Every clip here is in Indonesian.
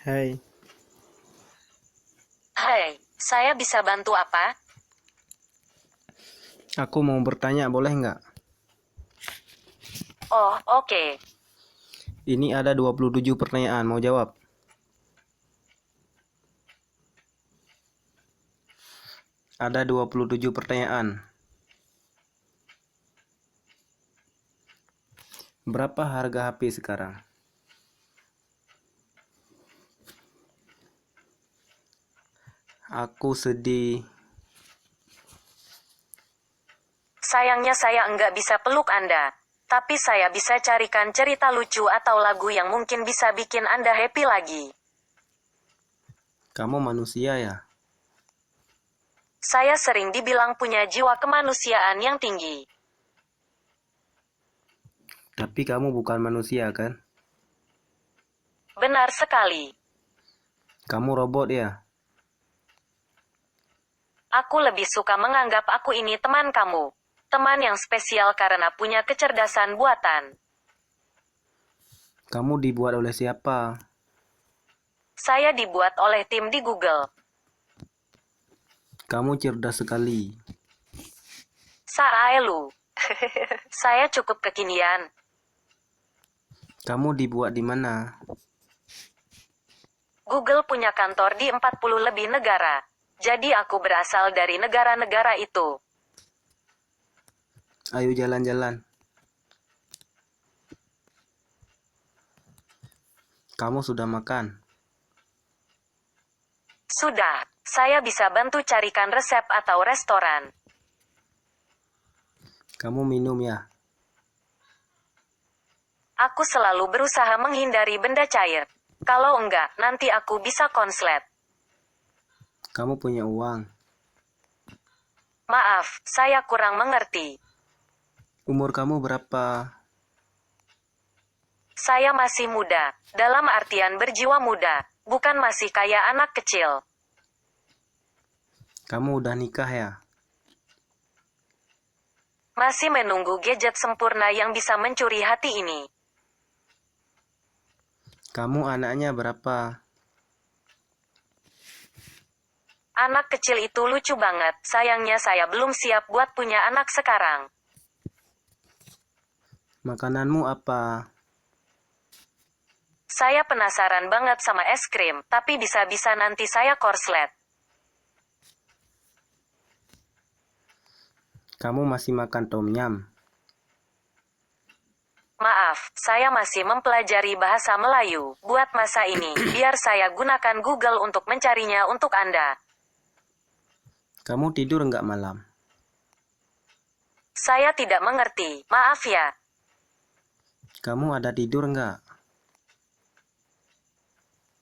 Hai, Hai, saya bisa bantu apa? aku mau bertanya boleh nggak? Oh, oke. Ini ada 27 pertanyaan, mau jawab? Ada 27 pertanyaan. Berapa harga HP sekarang? Aku sedih. Sayangnya saya enggak bisa peluk Anda. Tapi saya bisa carikan cerita lucu atau lagu yang mungkin bisa bikin Anda happy lagi. Kamu manusia ya? Saya sering dibilang punya jiwa kemanusiaan yang tinggi. Tapi kamu bukan manusia kan? Benar sekali. Kamu robot ya? Aku lebih suka menganggap aku ini teman kamu. Teman yang spesial karena punya kecerdasan buatan. Kamu dibuat oleh siapa? Saya dibuat oleh tim di Google. Kamu cerdas sekali. Saaelu. Saya cukup kekinian. Kamu dibuat di mana? Google punya kantor di 40 lebih negara. Jadi aku berasal dari negara-negara itu. Ayo jalan-jalan. Kamu sudah makan? Sudah, saya bisa bantu carikan resep atau restoran. Kamu minum ya? Aku selalu berusaha menghindari benda cair. Kalau enggak, nanti aku bisa konslet. Kamu punya uang? Maaf, saya kurang mengerti. Umur kamu berapa? Saya masih muda, dalam artian berjiwa muda, bukan masih kayak anak kecil. Kamu udah nikah ya? Masih menunggu gadget sempurna yang bisa mencuri hati ini. Kamu anaknya berapa? Anak kecil itu lucu banget, sayangnya saya belum siap buat punya anak sekarang. Makananmu apa? Saya penasaran banget sama es krim, tapi bisa-bisa nanti saya korslet. Kamu masih makan tom yum? Maaf, saya masih mempelajari bahasa Melayu. Buat masa ini, biar saya gunakan Google untuk mencarinya untuk Anda. Kamu tidur nggak malam? Saya tidak mengerti, maaf ya. Kamu ada tidur nggak?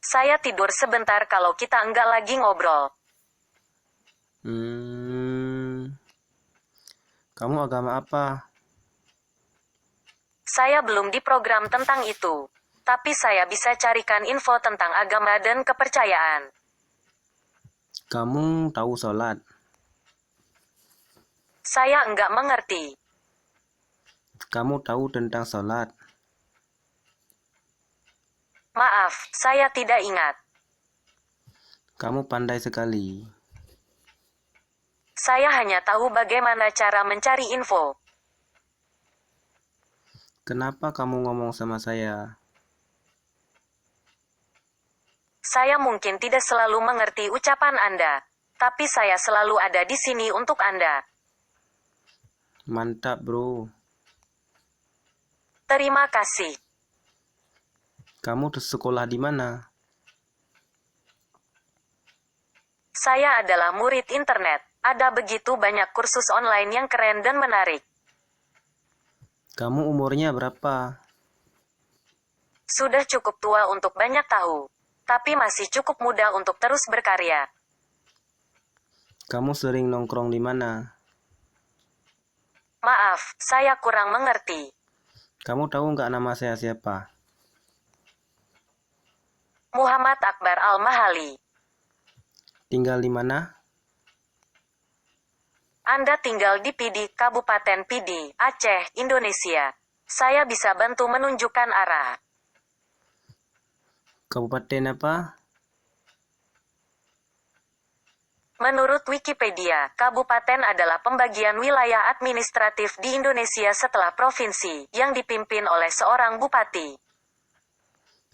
Saya tidur sebentar kalau kita enggak lagi ngobrol. Kamu agama apa? Saya belum diprogram tentang itu. Tapi saya bisa carikan info tentang agama dan kepercayaan. Kamu tahu sholat? Saya enggak mengerti. Kamu tahu tentang sholat? Maaf, saya tidak ingat. Kamu pandai sekali. Saya hanya tahu bagaimana cara mencari info. Kenapa kamu ngomong sama saya? Saya mungkin tidak selalu mengerti ucapan Anda. Tapi saya selalu ada di sini untuk Anda. Mantap, bro. Terima kasih. Kamu sekolah di mana? Saya adalah murid internet. Ada begitu banyak kursus online yang keren dan menarik. Kamu umurnya berapa? Sudah cukup tua untuk banyak tahu. Tapi masih cukup muda untuk terus berkarya. Kamu sering nongkrong di mana? Maaf, saya kurang mengerti. Kamu tahu nggak nama saya siapa? Muhammad Akbar Al-Mahali. Tinggal di mana? Anda tinggal di Pidi, Kabupaten Pidi, Aceh, Indonesia. Saya bisa bantu menunjukkan arah. Kabupaten apa? Menurut Wikipedia, kabupaten adalah pembagian wilayah administratif di Indonesia setelah provinsi, yang dipimpin oleh seorang bupati.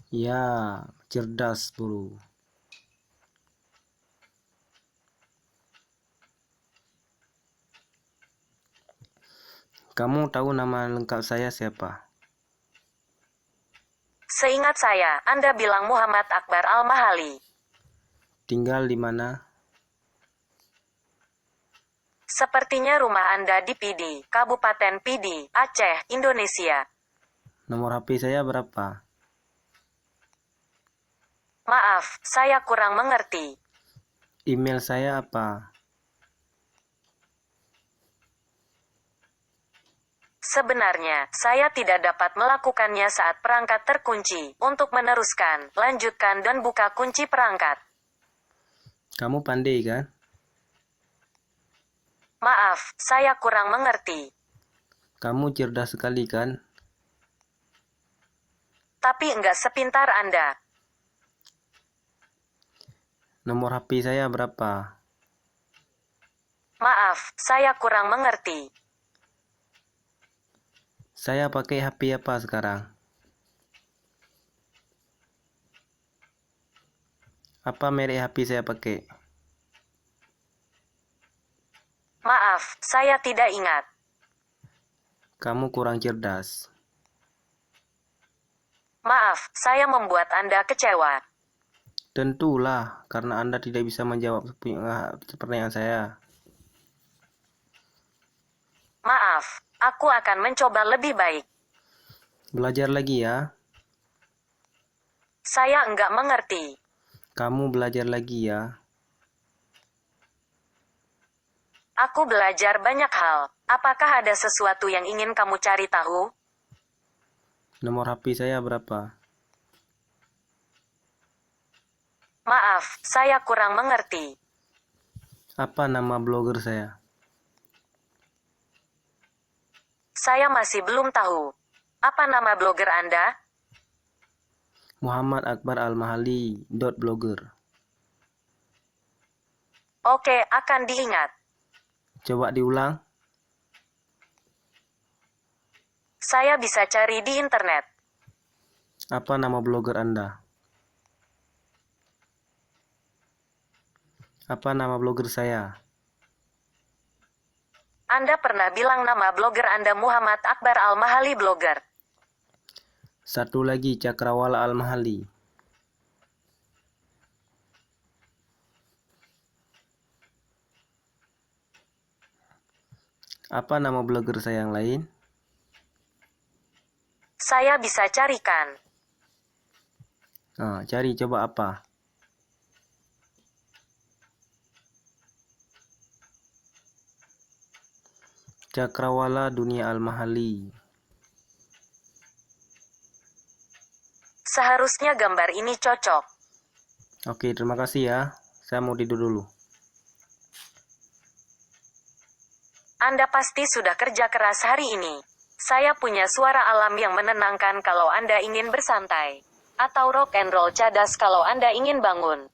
Ya, cerdas bro. Kamu tahu nama lengkap saya siapa? Seingat saya, Anda bilang Muhammad Akbar Al-Mahali. Tinggal di mana? Sepertinya rumah Anda di Pidi, Kabupaten Pidi, Aceh, Indonesia. Nomor HP saya berapa? Maaf, saya kurang mengerti. Email saya apa? Sebenarnya, saya tidak dapat melakukannya saat perangkat terkunci. Untuk meneruskan, lanjutkan dan buka kunci perangkat. Kamu pandai kan? Maaf, saya kurang mengerti. Kamu cerdas sekali kan? Tapi enggak sepintar Anda. Nomor HP saya berapa? Maaf, saya kurang mengerti. Saya pakai HP apa sekarang? Apa merek HP saya pakai? Maaf, saya tidak ingat. Kamu kurang cerdas. Maaf, saya membuat Anda kecewa. Tentulah, karena Anda tidak bisa menjawab pertanyaan saya. Maaf, aku akan mencoba lebih baik. Belajar lagi ya. Saya enggak mengerti. Kamu belajar lagi ya. Aku belajar banyak hal. Apakah ada sesuatu yang ingin kamu cari tahu? Nomor HP saya berapa? Maaf, saya kurang mengerti. Apa nama blogger saya? Saya masih belum tahu. Apa nama blogger Anda? Muhammad Akbar Al-Mahali .blogger. Oke, akan diingat. Coba diulang. Saya bisa cari di internet. Apa nama blogger Anda? Apa nama blogger saya? Anda pernah bilang nama blogger Anda Muhammad Akbar Al-Mahali blogger. Satu lagi, Cakrawala Al-Mahali. Apa nama blogger saya yang lain? Saya bisa carikan. Nah, cari coba apa? Cakrawala Dunia Al-Mahali. Seharusnya gambar ini cocok. Oke, terima kasih ya. Saya mau tidur dulu. Anda pasti sudah kerja keras hari ini. Saya punya suara alam yang menenangkan kalau Anda ingin bersantai. Atau rock and roll cadas kalau Anda ingin bangun.